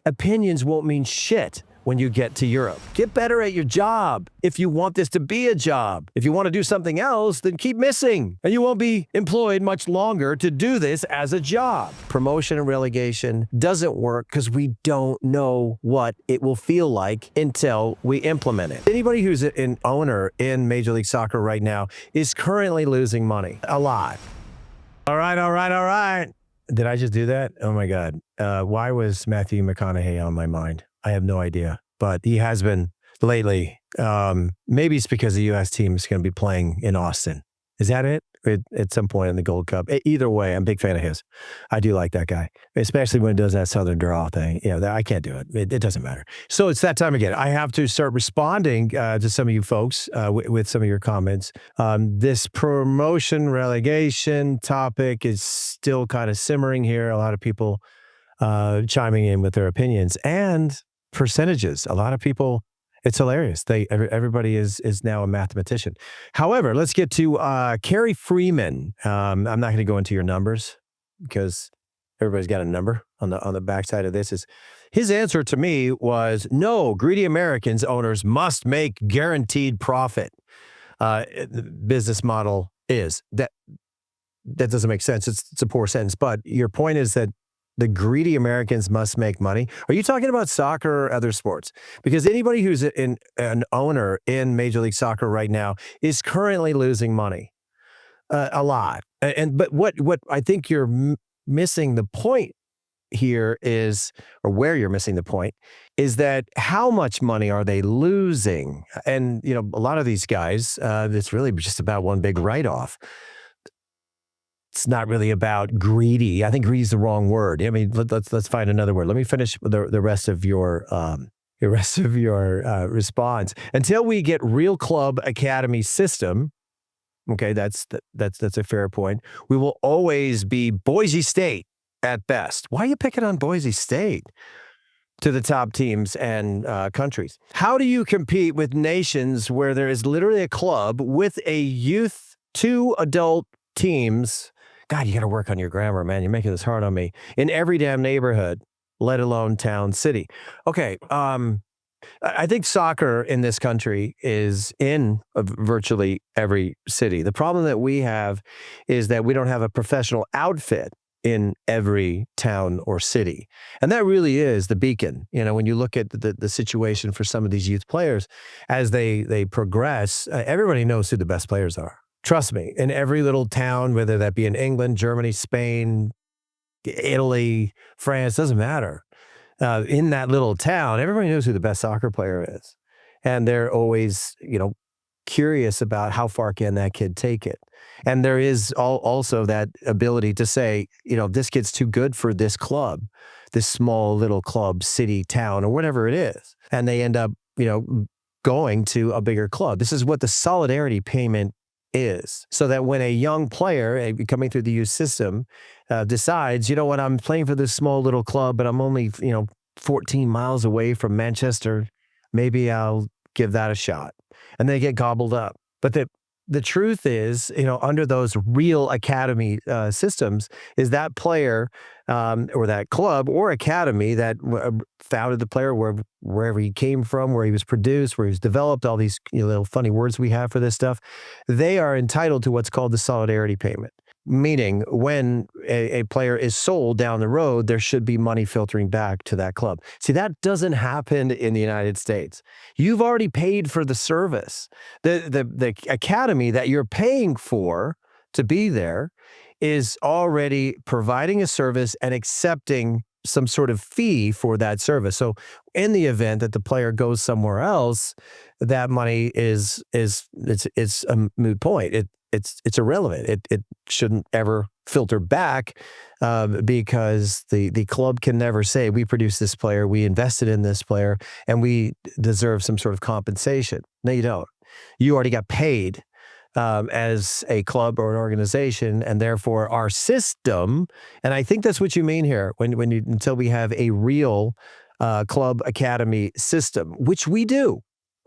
Opinions won't mean shit when you get to Europe. Get better at your job if you want this to be a job. If you want to do something else, then keep missing. And you won't be employed much longer to do this as a job. Promotion and relegation doesn't work because we don't know what it will feel like until we implement it. Anybody who's an owner in Major League Soccer right now is currently losing money. A lot. All right. Did I just do that? Oh my God. Why was Matthew McConaughey on my mind? I have no idea, but he has been lately. Maybe it's because the U.S. team is going to be playing in Austin. Is that it? At some point in the Gold Cup. Either way, I'm a big fan of his. I do like that guy, especially when he does that Southern draw thing. I can't do it. It doesn't matter. So it's that time again. I have to start responding to some of you folks with some of your comments. This promotion relegation topic is still kind of simmering here. A lot of people chiming in with their opinions and percentages. A lot of people, it's hilarious. Everybody is now a mathematician. However, let's get to Kerry Freeman. I'm not going to go into your numbers because everybody's got a number on the backside of this. His answer to me was, no, greedy Americans owners must make guaranteed profit. The business model is that doesn't make sense. It's a poor sentence, but your point is that the greedy Americans must make money. Are you talking about soccer or other sports? Because anybody who's an owner in Major League Soccer right now is currently losing money, a lot. But what I think you're missing the point here is, or where you're missing the point, is that how much money are they losing? And a lot of these guys, it's really just about one big write-off. It's not really about greedy. I think greedy is the wrong word. I mean, let's find another word. Let me finish the rest of your response. Until we get real club academy system, okay, that's a fair point. We will always be Boise State at best. Why are you picking on Boise State to the top teams and countries? How do you compete with nations where there is literally a club with a youth to adult teams? God, you got to work on your grammar, man. You're making this hard on me. In every damn neighborhood, let alone town, city. Okay, I think soccer in this country is in virtually every city. The problem that we have is that we don't have a professional outfit in every town or city. And that really is the beacon. When you look at the situation for some of these youth players, as they progress, everybody knows who the best players are. Trust me, in every little town, whether that be in England, Germany, Spain, Italy, France, doesn't matter. In that little town, everybody knows who the best soccer player is. And they're always, curious about how far can that kid take it. And there is also that ability to say, this kid's too good for this club, this small little club, city, town, or whatever it is. And they end up, going to a bigger club. This is what the solidarity payment is, so that when a young player coming through the youth system decides, I'm playing for this small little club, but I'm only 14 miles away from Manchester, maybe I'll give that a shot, and they get gobbled up. But the truth is, under those real academy systems, is that player or that club or academy that founded the player wherever he came from, where he was produced, where he was developed, all these little funny words we have for this stuff, they are entitled to what's called the solidarity payment. Meaning when a player is sold down the road, there should be money filtering back to that club. See, that doesn't happen in the United States. You've already paid for the service. The academy that you're paying for to be there is already providing a service and accepting some sort of fee for that service. So in the event that the player goes somewhere else, that money is a moot point. It's irrelevant. It shouldn't ever filter back because the club can never say, we produced this player, we invested in this player, and we deserve some sort of compensation. No, you don't. You already got paid as a club or an organization, and therefore our system, and I think that's what you mean here, until we have a real club academy system, which we do.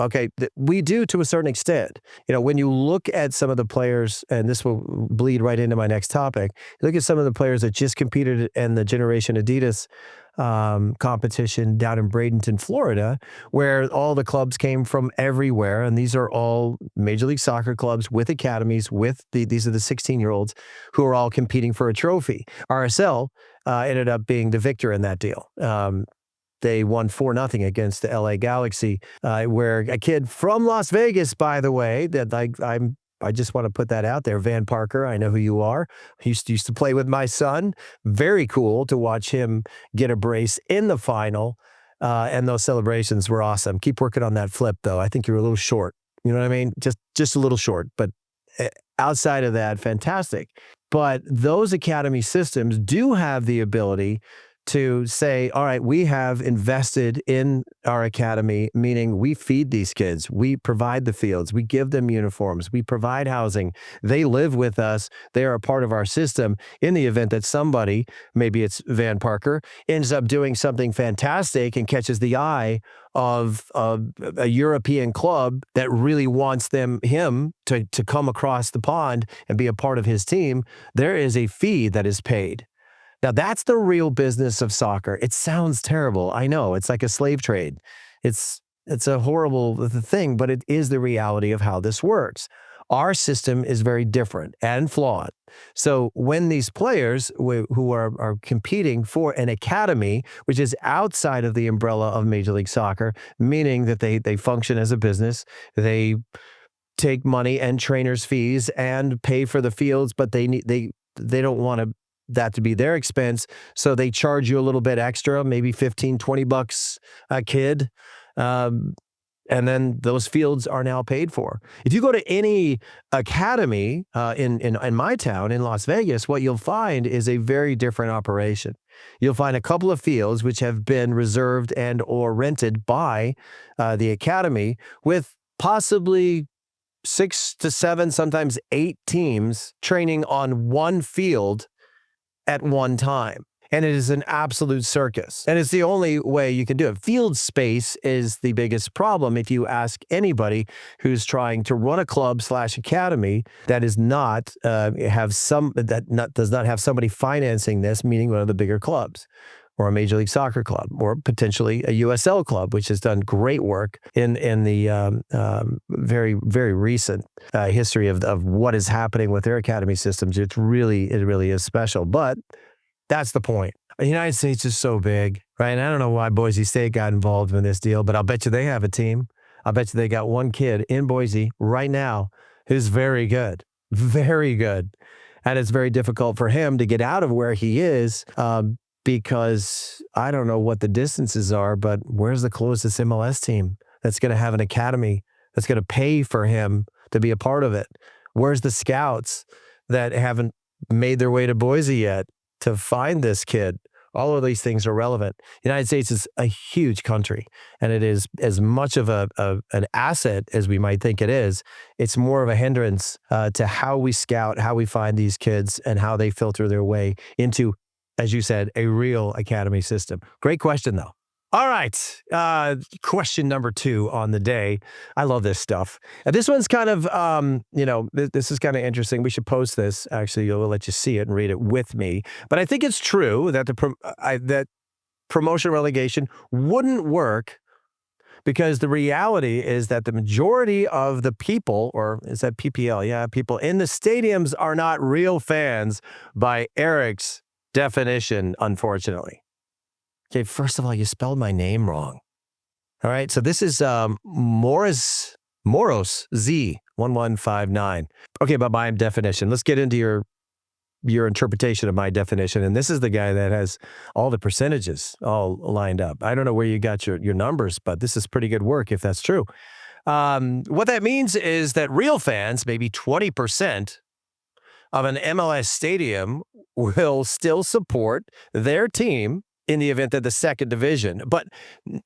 Okay, we do to a certain extent. When you look at some of the players, and this will bleed right into my next topic, look at some of the players that just competed in the Generation Adidas competition down in Bradenton, Florida, where all the clubs came from everywhere. And these are all Major League Soccer clubs with academies, these are the 16-year-olds who are all competing for a trophy. RSL ended up being the victor in that deal. They won 4-0 against the LA Galaxy, where a kid from Las Vegas, by the way, that I just want to put that out there. Van Parker, I know who you are. He used to play with my son. Very cool to watch him get a brace in the final, and those celebrations were awesome. Keep working on that flip, though. I think you're a little short. You know what I mean? Just a little short, but outside of that, fantastic. But those academy systems do have the ability to say, all right, we have invested in our academy, meaning we feed these kids, we provide the fields, we give them uniforms, we provide housing, they live with us, they are a part of our system. In the event that somebody, maybe it's Van Parker, ends up doing something fantastic and catches the eye of a European club that really wants him to come across the pond and be a part of his team, there is a fee that is paid. Now, that's the real business of soccer. It sounds terrible. I know. It's like a slave trade. It's a horrible thing, but it is the reality of how this works. Our system is very different and flawed. So when these players who are competing for an academy, which is outside of the umbrella of Major League Soccer, meaning that they function as a business, they take money and trainers' fees and pay for the fields, but they don't want that to be their expense. So they charge you a little bit extra, maybe $15-20 a kid. And then those fields are now paid for. If you go to any academy in my town, in Las Vegas, what you'll find is a very different operation. You'll find a couple of fields which have been reserved and or rented by the academy, with possibly 6 to 7, sometimes 8 teams training on one field at one time. And it is an absolute circus. And it's the only way you can do it. Field space is the biggest problem if you ask anybody who's trying to run a club/academy that is not does not have somebody financing this, meaning one of the bigger clubs, or a Major League Soccer club, or potentially a USL club, which has done great work in the very, very recent history of what is happening with their academy systems. It really is special. But that's the point. The United States is so big, right? And I don't know why Boise State got involved in this deal, but I'll bet you they have a team. I'll bet you they got one kid in Boise right now who's very good, very good. And it's very difficult for him to get out of where he is, because I don't know what the distances are, but where's the closest MLS team that's going to have an academy that's going to pay for him to be a part of it? Where's the scouts that haven't made their way to Boise yet to find this kid? All of these things are relevant. The United States is a huge country, and it is as much of an asset as we might think it is. It's more of a hindrance to how we scout, how we find these kids, and how they filter their way into, as you said, a real academy system. Great question, though. All right. Question number 2 on the day. I love this stuff. This one's kind of, this is kind of interesting. We should post this. Actually, we'll let you see it and read it with me. But I think it's true that that promotion relegation wouldn't work, because the reality is that the majority of the people, or is that PPL? Yeah, people in the stadiums are not real fans by Eric's definition, unfortunately. Okay, first of all, you spelled my name wrong. All right, so this is Moros Z 1159. Okay, but my definition. Let's get into your interpretation of my definition. And this is the guy that has all the percentages all lined up. I don't know where you got your numbers, but this is pretty good work if that's true. What that means is that real fans, maybe 20% of an MLS stadium, will still support their team in the event of the second division, but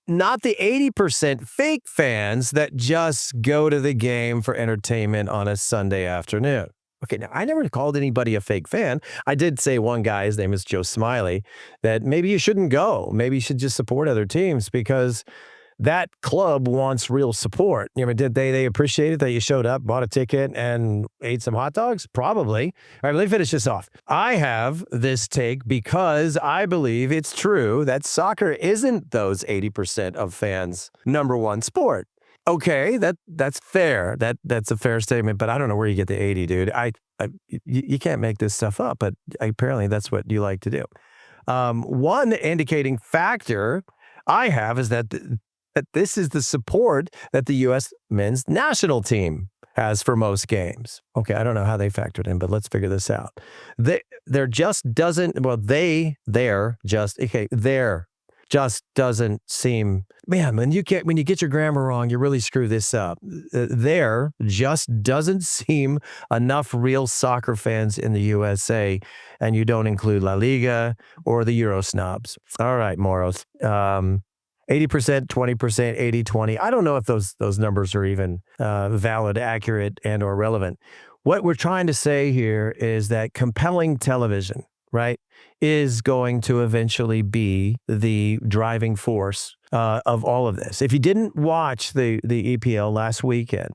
not the 80% fake fans that just go to the game for entertainment on a Sunday afternoon. Okay, now I never called anybody a fake fan. I did say one guy, his name is Joe Smiley, that maybe you shouldn't go. Maybe you should just support other teams, because that club wants real support. Did they appreciate it that you showed up, bought a ticket, and ate some hot dogs? Probably. All right, let me finish this off. I have this take because I believe it's true that soccer isn't those 80% of fans' number one sport. Okay, that's fair. That's a fair statement, but I don't know where you get the 80, dude. You can't make this stuff up, but apparently that's what you like to do. One indicating factor I have is that this is the support that the U.S. men's national team has for most games. Okay, I don't know how they factored in, but let's figure this out. There just doesn't seem, man, when you get your grammar wrong, you really screw this up. There just doesn't seem enough real soccer fans in the USA, and you don't include La Liga or the Euro snobs. All right, Moros. 80%, 20%, 80-20. I don't know if those numbers are even valid, accurate, and or relevant. What we're trying to say here is that compelling television, right, is going to eventually be the driving force of all of this. If you didn't watch the EPL last weekend,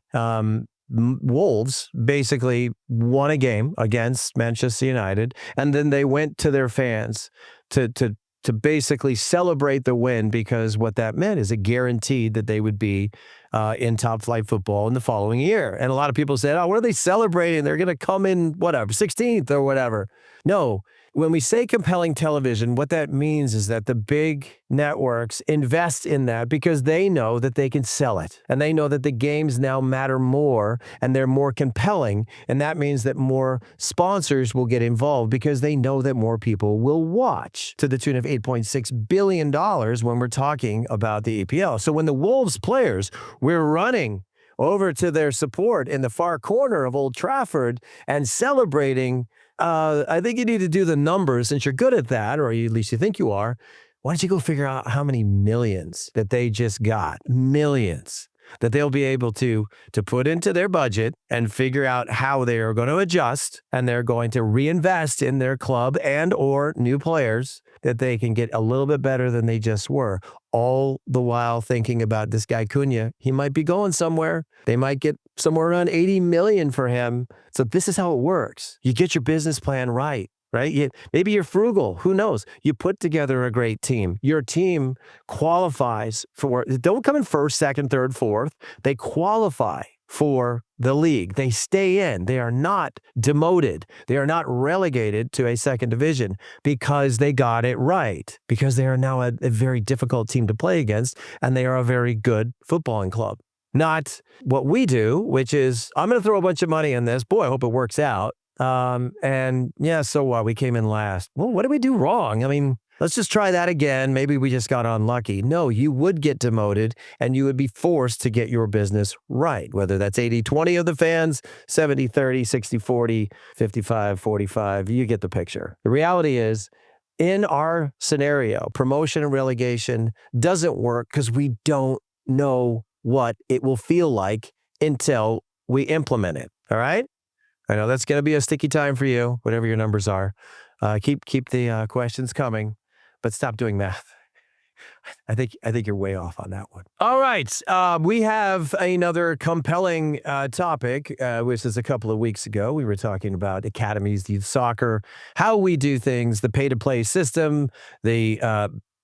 Wolves basically won a game against Manchester United, and then they went to their fans to basically celebrate the win, because what that meant is it guaranteed that they would be in top flight football in the following year. And a lot of people said, oh, what are they celebrating? They're going to come in, 16th or whatever. No. When we say compelling television, what that means is that the big networks invest in that because they know that they can sell it. And they know that the games now matter more and they're more compelling. And that means that more sponsors will get involved because they know that more people will watch, to the tune of $8.6 billion when we're talking about the EPL. So when the Wolves players were running over to their support in the far corner of Old Trafford and celebrating, I think you need to do the numbers, since you're good at that, or at least you think you are. Why don't you go figure out how many millions that they just got? Millions that they'll be able to put into their budget and figure out how they are going to adjust, and they're going to reinvest in their club and or new players that they can get a little bit better than they just were. All the while thinking about this guy Cunha. He might be going somewhere. They might get somewhere around 80 million for him. So this is how it works. You get your business plan right? Maybe you're frugal. Who knows? You put together a great team. Your team qualifies for, don't come in first, second, third, fourth. They qualify for the league. They stay in. They are not demoted. They are not relegated to a second division because they got it right, because they are now a very difficult team to play against, and they are a very good footballing club. Not what we do, which is, I'm going to throw a bunch of money in this. Boy, I hope it works out. And yeah, so what? We came in last. Well, what did we do wrong? I mean, let's just try that again. Maybe we just got unlucky. No, you would get demoted and you would be forced to get your business right. Whether that's 80-20 of the fans, 70-30, 60-40, 55-45, you get the picture. The reality is, in our scenario, promotion and relegation doesn't work because we don't know what it will feel like until we implement it. All right? I know that's going to be a sticky time for you, whatever your numbers are. Keep the questions coming, but stop doing math. I think you're way off on that one. All right. We have another compelling topic, which is a couple of weeks ago. We were talking about academies, youth soccer, how we do things, the pay-to-play system, the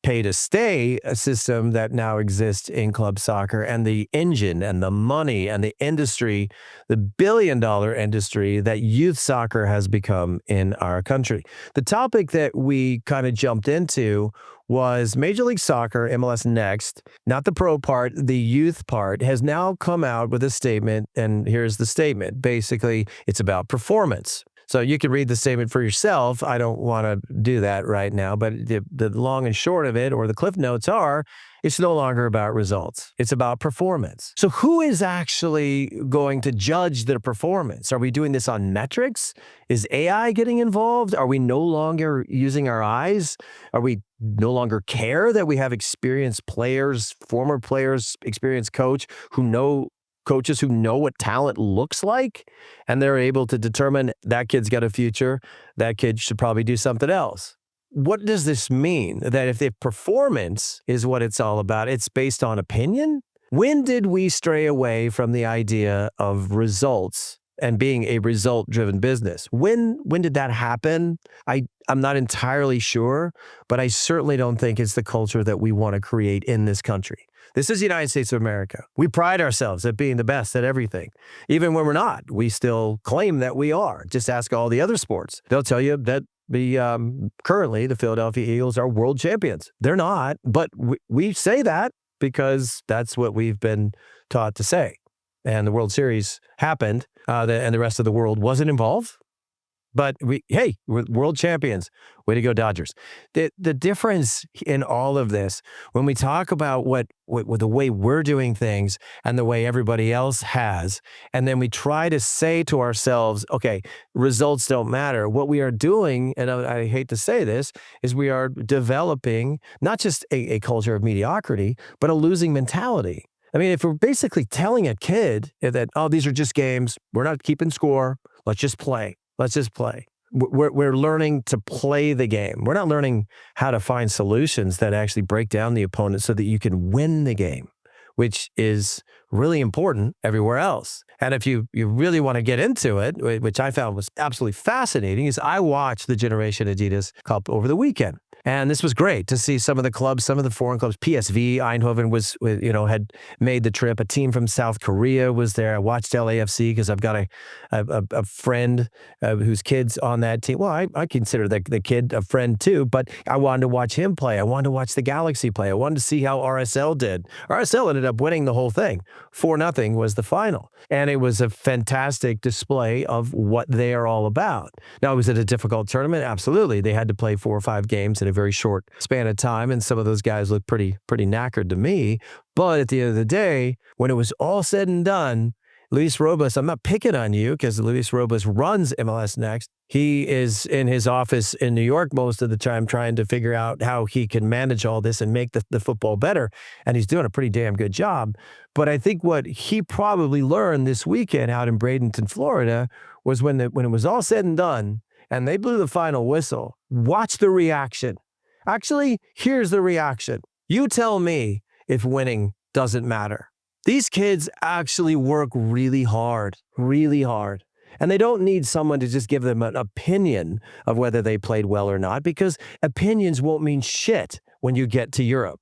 pay-to-stay system that now exists in club soccer, and the engine and the money and the industry, the billion-dollar industry that youth soccer has become in our country. The topic that we kind of jumped into was Major League Soccer, MLS Next, not the pro part, the youth part, has now come out with a statement, and here's the statement. Basically, it's about performance. So you can read the statement for yourself. I don't want to do that right now, but the long and short of it, or the cliff notes are, it's no longer about results. It's about performance. So who is actually going to judge the performance? Are we doing this on metrics? Is AI getting involved? Are we no longer using our eyes? Are we no longer care that we have experienced players, former players, experienced coaches who know what talent looks like, and they're able to determine that kid's got a future, that kid should probably do something else? what does this mean? That if the performance is what it's all about, it's based on opinion? When did we stray away from the idea of results and being a result-driven business? When did that happen? I'm not entirely sure, but I certainly don't think it's the culture that we want to create in this country. This is the United States of America. We pride ourselves at being the best at everything. Even when we're not, we still claim that we are. Just ask all the other sports. They'll tell you that currently the Philadelphia Eagles are world champions. They're not, but we say that because that's what we've been taught to say. And the World Series happened, and the rest of the world wasn't involved. But we're world champions. Way to go, Dodgers. The difference in all of this, when we talk about what the way we're doing things and the way everybody else has, and then we try to say to ourselves, okay, results don't matter. What we are doing, and I hate to say this, is we are developing not just a culture of mediocrity, but a losing mentality. I mean, if we're basically telling a kid that, oh, these are just games, we're not keeping score, let's just play. Let's just play. We're learning to play the game. We're not learning how to find solutions that actually break down the opponent so that you can win the game, which is really important everywhere else. And if you really want to get into it, which I found was absolutely fascinating, is I watched the Generation Adidas Cup over the weekend. And this was great to see some of the clubs, some of the foreign clubs. PSV Eindhoven had made the trip. A team from South Korea was there. I watched LAFC because I've got a friend whose kid's on that team. Well, I consider the kid a friend too, but I wanted to watch him play. I wanted to watch the Galaxy play. I wanted to see how RSL did. RSL ended up winning the whole thing. 4-0 was the final. And it was a fantastic display of what they are all about. Now, was it a difficult tournament? Absolutely. They had to play 4 or 5 games in a very short span of time, and some of those guys looked pretty knackered to me. But at the end of the day, when it was all said and done, Luis Robles, I'm not picking on you because Luis Robles runs MLS Next. He is in his office in New York most of the time trying to figure out how he can manage all this and make the football better, and he's doing a pretty damn good job. But I think what he probably learned this weekend out in Bradenton, Florida, was when it was all said and done and they blew the final whistle, watch the reaction. Actually, here's the reaction. You tell me if winning doesn't matter. These kids actually work really hard. And they don't need someone to just give them an opinion of whether they played well or not, because opinions won't mean shit when you get to Europe.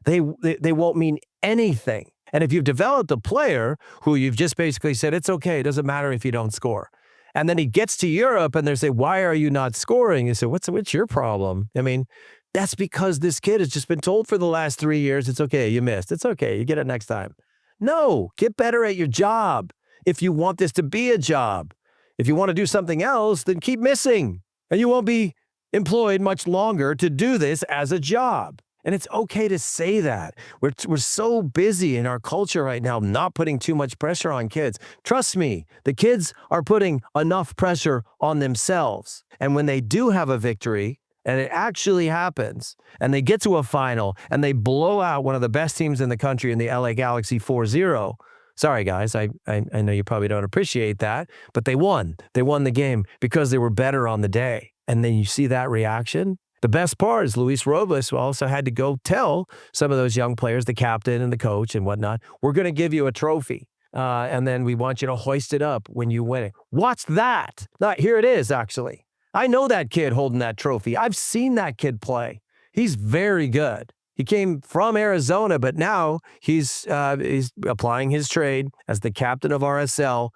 They won't mean anything. And if you've developed a player who you've just basically said, it's okay, it doesn't matter if you don't score. And then he gets to Europe and they say, why are you not scoring? You say, what's your problem? I mean, that's because this kid has just been told for the last 3 years, it's okay, you missed. It's okay, you get it next time. No, get better at your job. If you want this to be a job, if you want to do something else, then keep missing. And you won't be employed much longer to do this as a job. And it's okay to say that. We're so busy in our culture right now not putting too much pressure on kids. Trust me, the kids are putting enough pressure on themselves. And when they do have a victory, and it actually happens, and they get to a final, and they blow out one of the best teams in the country in the LA Galaxy 4-0. Sorry, guys, I know you probably don't appreciate that, but they won. They won the game because they were better on the day. And then you see that reaction. The best part is Luis Robles also had to go tell some of those young players, the captain and the coach and whatnot, we're going to give you a trophy. And then we want you to hoist it up when you win it. Watch that. Here it is, actually. I know that kid holding that trophy. I've seen that kid play. He's very good. He came from Arizona, but now he's applying his trade as the captain of RSL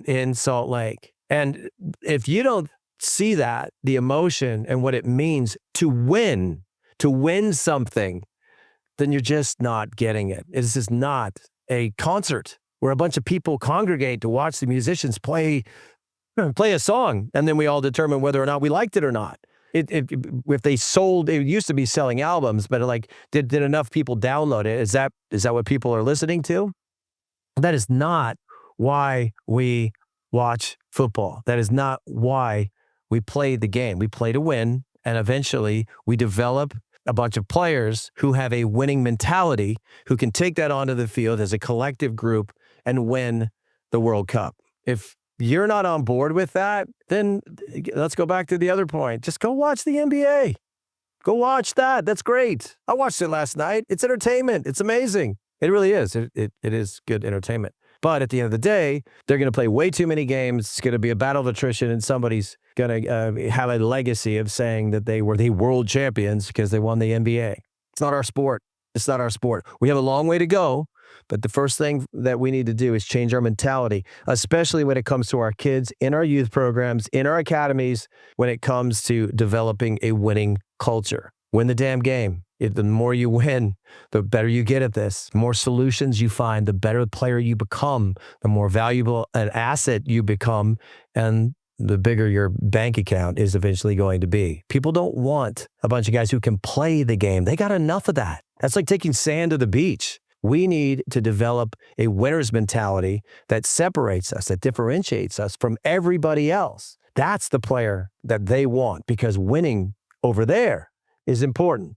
in Salt Lake. And if you don't see that, the emotion and what it means to win something, then you're just not getting it. This is not a concert where a bunch of people congregate to watch the musicians play a song, and then we all determine whether or not we liked it or not. If they sold, it used to be selling albums, but like, did enough people download it? Is that what people are listening to? That is not why we watch football. That is not why we play the game. We play to win, and eventually we develop a bunch of players who have a winning mentality, who can take that onto the field as a collective group and win the World Cup. If you're not on board with that, then let's go back to the other point. Just go watch the NBA. Go watch that. That's great. I watched it last night. It's entertainment. It's amazing. It really is. It is good entertainment. But at the end of the day, they're going to play way too many games. It's going to be a battle of attrition, and somebody's going to have a legacy of saying that they were the world champions because they won the NBA. It's not our sport. It's not our sport. We have a long way to go, but the first thing that we need to do is change our mentality, especially when it comes to our kids in our youth programs, in our academies, when it comes to developing a winning culture. Win the damn game. The more you win, the better you get at this. The more solutions you find, the better player you become, the more valuable an asset you become, and the bigger your bank account is eventually going to be. People don't want a bunch of guys who can play the game. They got enough of that. That's like taking sand to the beach. We need to develop a winner's mentality that separates us, that differentiates us from everybody else. That's the player that they want, because winning over there is important.